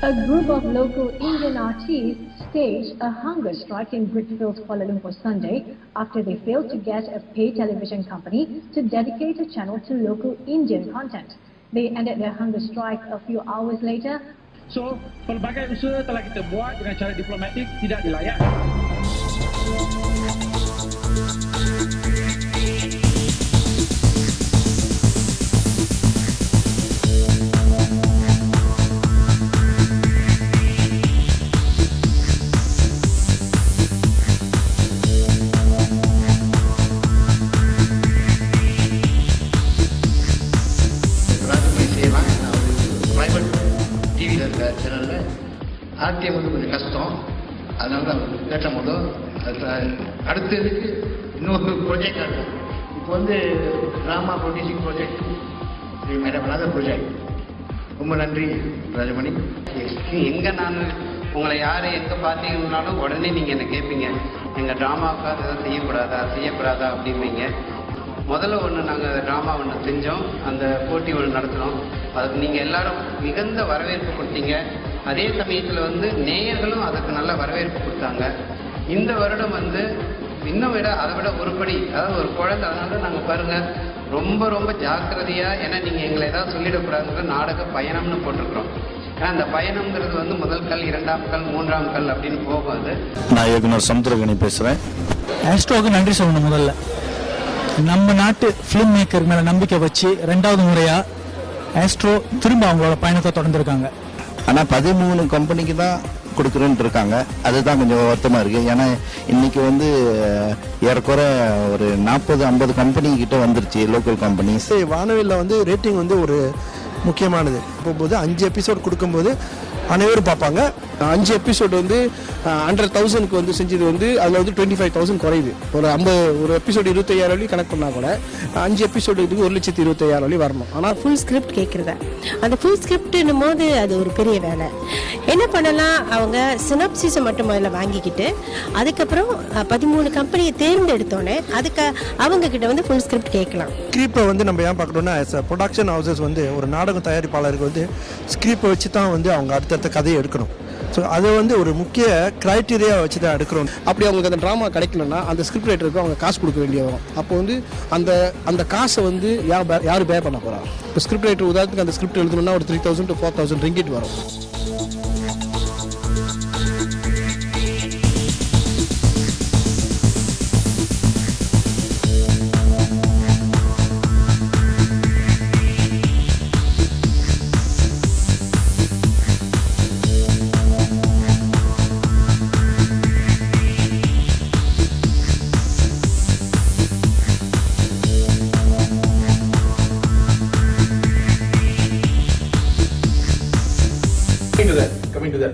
A group of local Indian artists staged a hunger strike in Brickfield, Kuala Lumpur Sunday after they failed to get a paid television company to dedicate a channel to local Indian content. They ended their hunger strike a few hours later. So, pelbagai usaha telah kita buat dengan cara diplomatik tidak dilayak. சேனலில் RTM வந்து கொஞ்சம் கஷ்டம், அதனால தான் கேட்டும் போது அடுத்ததுக்கு இன்னொரு ப்ரொஜெக்ட் ஆகும். இப்போ வந்து drama producing project madam another project. ரொம்ப நன்றி ராஜமணி. எங்கே நான் உங்களை யார் எங்கே பார்த்தீங்கன்னாலும் உடனே நீங்கள் என்ன கேட்பீங்க, எங்கள் ட்ராமாவுக்காக எதாவது செய்யக்கூடாதா அப்படிம்பீங்க. முதல்ல ஒன்று நாங்கள் ட்ராமா ஒன்று செஞ்சோம், அந்த போட்டி ஒன்று நடத்தினோம். அதுக்கு நீங்கள் எல்லாரும் மிகுந்த வரவேற்பு கொடுத்தீங்க. அதே சமயத்தில் வந்து நேயர்களும் அதுக்கு நல்ல வரவேற்பு கொடுத்தாங்க. இந்த வருடம் வந்து இன்னும் அதை விட ஒருபடி, அதாவது ஒரு குழந்தை, அதனால நாங்கள் பாருங்கள் ரொம்ப ரொம்ப ஜாக்கிரதையாக, ஏன்னா நீங்கள் எங்களை ஏதாவது சொல்லிடக்கூடாதுங்கிற நாடக பயணம்னு போட்டிருக்கிறோம். ஏன்னா அந்த பயணம்ங்கிறது வந்து முதல் கல், இரண்டாம் கல், மூன்றாம் கல் அப்படின்னு போகாது. நான் இயக்குனர் சமுத்திரகனி பேசுகிறேன். ஆஸ்ட்ரோவுக்கு நன்றி சொல்லணும். முதல்ல நம்ம நாட்டு ஃபிலிம் மேக்கர் மேலே நம்பிக்கை வச்சு 2வது முறையாக ஆஸ்ட்ரோ திரும்ப அவங்களோட பயணத்தை தொடர்ந்துருக்காங்க. ஆனால் 13 கம்பெனிக்கு தான் கொடுக்குறேன்ட்டு இருக்காங்க. அதுதான் கொஞ்சம் வருத்தமாக இருக்குது. ஏன்னா இன்றைக்கி வந்து ஏறக்குறை ஒரு 40-50 கம்பெனி கிட்ட வந்துருச்சு, லோக்கல் கம்பெனிஸ். வானவில்ல வந்து ரேட்டிங் வந்து ஒரு முக்கியமானது. போகும்போது 5 எபிசோட் கொடுக்கும்போது அனைவரும் பார்ப்பாங்க. 5 எபிசோடு வந்து 100,000க்கு வந்து செஞ்சது வந்து அதில் வந்து 25,000 குறையுது. ஒரு எபிசோடு 25,000 கணக்கு பண்ணால் கூட 5 எபிசோடு 1,25,000 வரணும். ஆனால் ஃபுல் ஸ்கிரிப்ட் கேட்குறத, அந்த ஃபுல் ஸ்கிரிப்ட்னும் போது அது ஒரு பெரிய வேலை. என்ன பண்ணலாம், அவங்க சினாப்சிஸை மட்டும் முதல்ல வாங்கிக்கிட்டு அதுக்கப்புறம் 13 கம்பெனியை தேர்ந்தெடுத்தோன்னே அதுக்கு அவங்க கிட்ட வந்து ஃபுல் ஸ்கிரிப்ட் கேட்கலாம். ஸ்கிரிப்டை வந்து நம்ம ஏன் பார்க்கணும்னா, ப்ரொடக்ஷன் ஹவுசஸ் வந்து ஒரு நாடகம் தயாரிப்பாளருக்கு வந்து ஸ்கிரிப்டை வச்சு தான் வந்து அவங்க அடுத்தடுத்த கதையை எடுக்கணும். ஸோ அதை வந்து ஒரு முக்கிய க்ரைட்டீரியா வச்சு தான் எடுக்கிறோம். அப்படி அவங்களுக்கு அந்த ட்ராமா கிடைக்கலன்னா அந்த ஸ்கிரிப்ட் ரைட்டருக்கு அவங்க காசு கொடுக்க வேண்டிய வரும். அப்போ வந்து அந்த காசை வந்து யார் பே பண்ண போகிறா? இப்போ ஸ்கிரிப்ட் ரைட்டர் உதாரணத்துக்கு அந்த ஸ்கிரிப்ட் எழுதணும்னா ஒரு 3,000 to 4,000 ரிங்கிட் வரும்.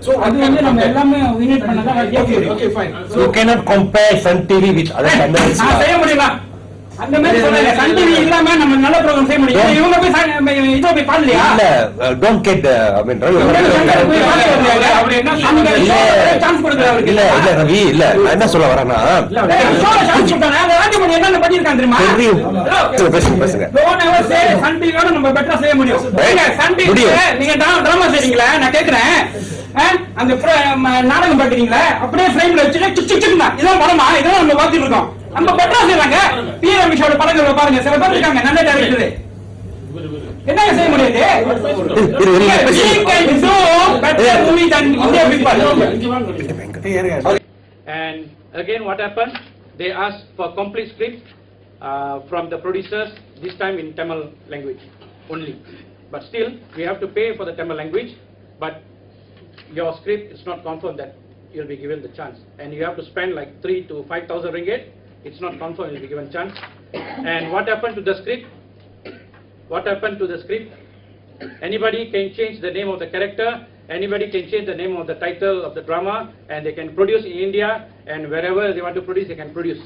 So அது வந்து நம்ம எல்லாமே யூனிட் பண்ணதா. Okay fine. So you cannot compare Sun TV with other channels. செய்ய முடியல அந்த மாதிரி சொல்லல. Sun TV இல்லாம நம்ம நல்ல ப்ரோகிராம் செய்ய முடியும். இவங்க போய் இதோ போய் பாடலையா? இல்ல don't get I mean அவர் என்ன சான்ஸ் கொடுக்கறாரு? இல்ல ரவி, இல்ல நான் என்ன சொல்ல வரேன்னா, சான்ஸ் கொடுத்தானே அது ராஜமணி என்ன பண்ணிருக்காங்க தெரியுமா? பேசுங்க. don't ever say Sun TV யோட நம்ம பெட்டரா செய்ய முடியும். Sun TV நீங்க டிராமா செய்றீங்களா? நான் கேக்குறேன், அந்த நாடகம் பாக்குறீங்களா? அப்படியே ஃப்ரேம்ல வச்சுட்டு சிக் சிக் தான் இதான் படமா? இதான் நம்ம பாத்துட்டு இருக்கோம். நம்ம பெட்டரா செய்றாங்க. பி ரமேஷோட படங்களை பாருங்க, சில பேர் இருக்காங்க நல்ல டைரக்டர். என்ன செய்ய முடியாது? And again what happened, they asked for complete script from the producers, this time in Tamil language only. But still we have to pay for the Tamil language, but your script is not confirmed that you'll be given the chance, and you have to spend like 3,000 to 5,000 ringgit. It's not confirmed you'll be given chance. And what happened to the script? Anybody can change the name of the character, anybody can change the name of the title of the drama, and they can produce in India, and wherever they want to produce they can produce.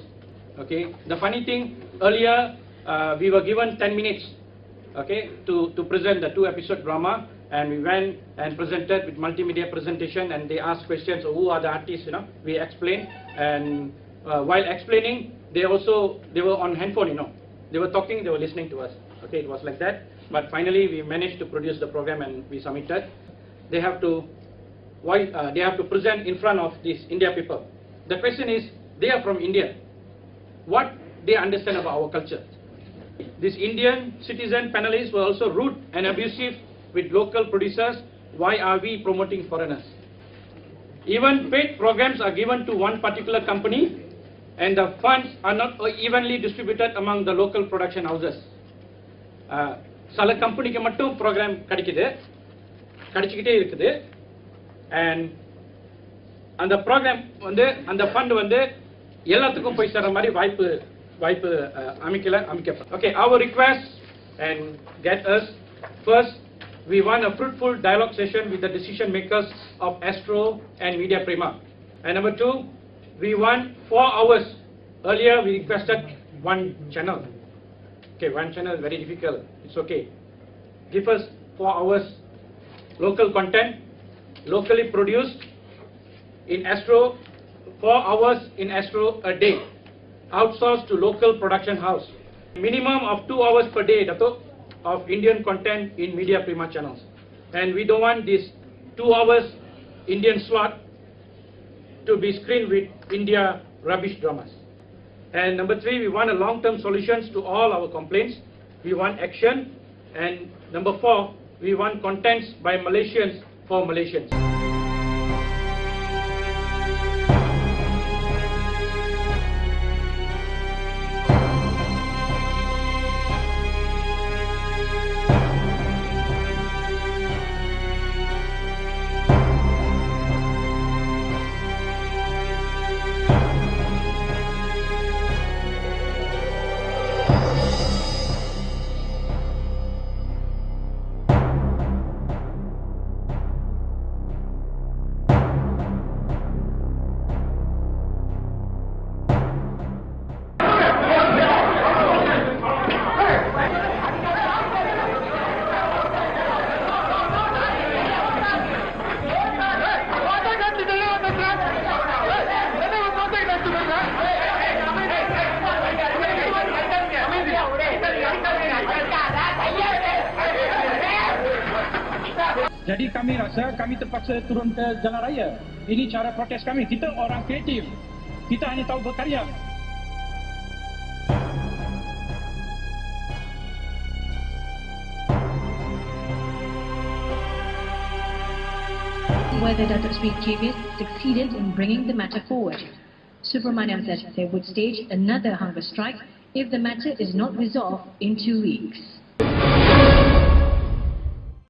Okay, the funny thing, earlier we were given 10 minutes, okay, to present the 2-episode drama, and we went and presented with multimedia presentation, and they asked questions, who are the artists, we explained, and while explaining they were on handphone, they were talking, they were listening to us. Okay, it was like that, but finally we managed to produce the program and we submitted. They have to why they have to present in front of these India people. The question is, they are from India. What they understand about our culture? These Indian citizen panelists were also rude and abusive with local producers. Why are we promoting foreigners? Even paid programs are given to one particular company, and the funds are not evenly distributed among the local production houses. சில கம்பெனிக்கு மட்டும் program கிடைச்சிக்கிட்டே இருக்குது, and அந்த program வந்து அந்த fund வந்து எல்லாத்துக்கும் போய் சேர்ற மாதிரி வாய்ப்பு அமைக்கப்படும். Okay, our request and get us first, we want a fruitful dialogue session with the decision makers of Astro and Media Prima. And number 2, we want 4 hours. Earlier we requested 1 channel. Okay, 1 channel is very difficult. It's okay. Give us 4 hours local content, locally produced in Astro, 4 hours in Astro a day, outsourced to local production house. Minimum of 2 hours per day, Dato, of Indian content in Media Prima channels. And we don't want this 2 hours Indian slot to be screened with India rubbish dramas. And number 3, we want a long-term solutions to all our complaints. We want action. And number 4, we want contents by Malaysians for Malaysians. Jadi kami rasa kami terpaksa turun ke jalan raya. Ini cara protes kami. Kita orang kreatif. Kita hanya tahu berkarya. Whether Datuk Sri Kivit succeeded in bringing the matter forward. Subramaniam said they would stage another hunger strike if the matter is not resolved in 2 weeks.